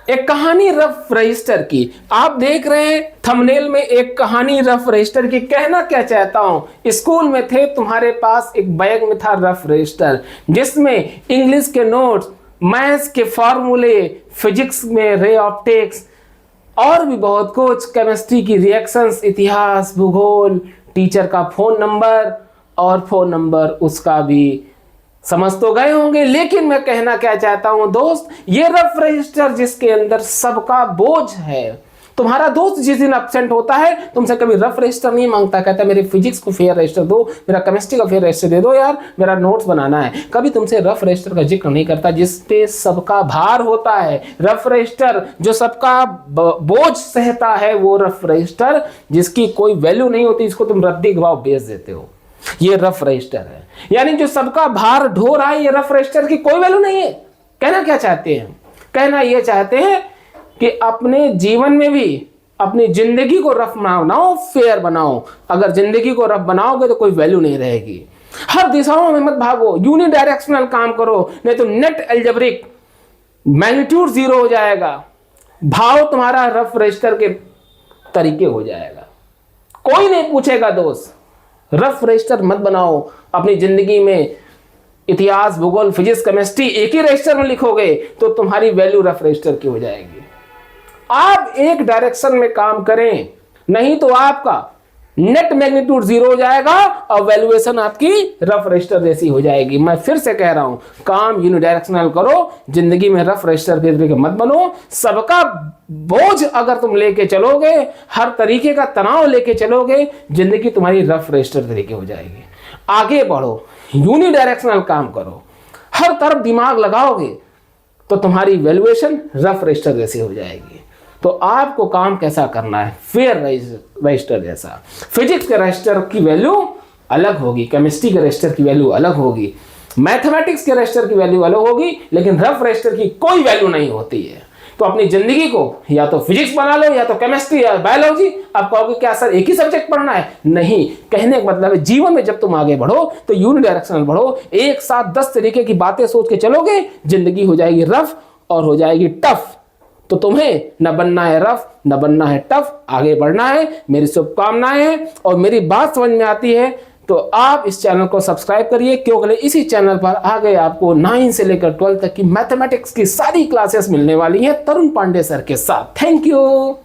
एक कहानी rough register की। आप देख रहे हैं थंबनेल में एक कहानी रफ रजिस्टर की। कहना क्या चाहता हूं, स्कूल में थे, तुम्हारे पास एक बैग में था रफ रजिस्टर, जिसमें इंग्लिश के नोट्स, मैथ्स के फॉर्मूले, फिजिक्स में रे ऑप्टिक्स और भी बहुत कुछ, केमिस्ट्री की रिएक्शंस, इतिहास, भूगोल, टीचर का फोन नंबर और फोन नंबर उसका भी समझ तो गए होंगे। लेकिन मैं कहना क्या चाहता हूं दोस्त, ये रफ रजिस्टर जिसके अंदर सबका बोझ है। तुम्हारा दोस्त जिस दिन एब्सेंट होता है तुमसे कभी रफ रजिस्टर नहीं मांगता, कहता है मेरे फिजिक्स को फेयर रजिस्टर दो, मेरा केमिस्ट्री का फेयर रजिस्टर दे दो यार, मेरा नोट्स बनाना है। कभी तुमसे रफ रजिस्टर का जिक्र नहीं करता जिस पे सबका भार होता है। रफ रजिस्टर जो सबका बोझ सहता है, वो रफ रजिस्टर जिसकी कोई वैल्यू नहीं होती, इसको तुम रद्दी के भाव बेच देते हो, ये रफ रजिस्टर है। यानी जो सबका भार ढो रहा है, ये रफ रजिस्टर की कोई वैल्यू नहीं है। कहना क्या चाहते हैं, कहना ये चाहते हैं कि अपने जीवन में भी अपनी जिंदगी को रफ बनाओ, फेयर बनाओ। अगर जिंदगी को रफ बनाओगे तो कोई वैल्यू नहीं रहेगी। हर दिशाओं में मत भागो, यूनिडायरेक्शनल काम करो, नहीं तो नेट अलजेब्रिक मैग्नीट्यूड जीरो हो जाएगा, भाव तुम्हारा रफ रजिस्टर के तरीके हो जाएगा। कोई नहीं पूछेगा दोस्त, रफ रजिस्टर मत बनाओ। अपनी जिंदगी में इतिहास, भूगोल, फिजिक्स, केमिस्ट्री एक ही रजिस्टर में लिखोगे तो तुम्हारी वैल्यू रफ रजिस्टर की हो जाएगी। आप एक डायरेक्शन में काम करें, नहीं तो आपका नेट मैग्नीट्यूड जीरो हो जाएगा और वैल्यूएशन आपकी रफ रजिस्टर जैसी हो जाएगी। मैं फिर से कह रहा हूं, काम यूनिडायरेक्शनल करो, जिंदगी में रफ रजिस्टर के तरीके मत बनो। सबका बोझ अगर तुम लेके चलोगे, हर तरीके का तनाव लेके चलोगे, जिंदगी तुम्हारी रफ रजिस्टर तरीके हो जाएगी। आगे बढ़ो, यूनिडायरेक्शनल काम करो, हर तरफ दिमाग लगाओगे तो तुम्हारी वैल्यूएशन रफ रजिस्टर जैसी हो जाएगी। तो आपको काम कैसा करना है, फेयर रजिस्टर जैसा। फिजिक्स के रजिस्टर की वैल्यू अलग होगी, केमिस्ट्री के रजिस्टर की वैल्यू अलग होगी, मैथमेटिक्स के रजिस्टर की वैल्यू अलग होगी, लेकिन रफ रजिस्टर की कोई वैल्यू नहीं होती है। तो अपनी जिंदगी को या तो फिजिक्स बना लो या तो केमिस्ट्री या बायोलॉजी। आप कहोगे क्या सर एक ही सब्जेक्ट पढ़ना है? नहीं, कहने का मतलब है जीवन में जब तुम आगे बढ़ो तो यूनिडायरेक्शनल बढ़ो। एक साथ 10 तरीके की बातें सोच के चलोगे, जिंदगी हो जाएगी रफ और हो जाएगी टफ। तो तुम्हें न बनना है रफ, न बनना है टफ, आगे बढ़ना है। मेरी शुभकामनाएं हैं और मेरी बात समझ में आती है तो आप इस चैनल को सब्सक्राइब करिए, क्योंकि इसी चैनल पर आगे आपको 9 से लेकर 12 तक की मैथमेटिक्स की सारी क्लासेस मिलने वाली हैं तरुण पांडे सर के साथ। Thank you.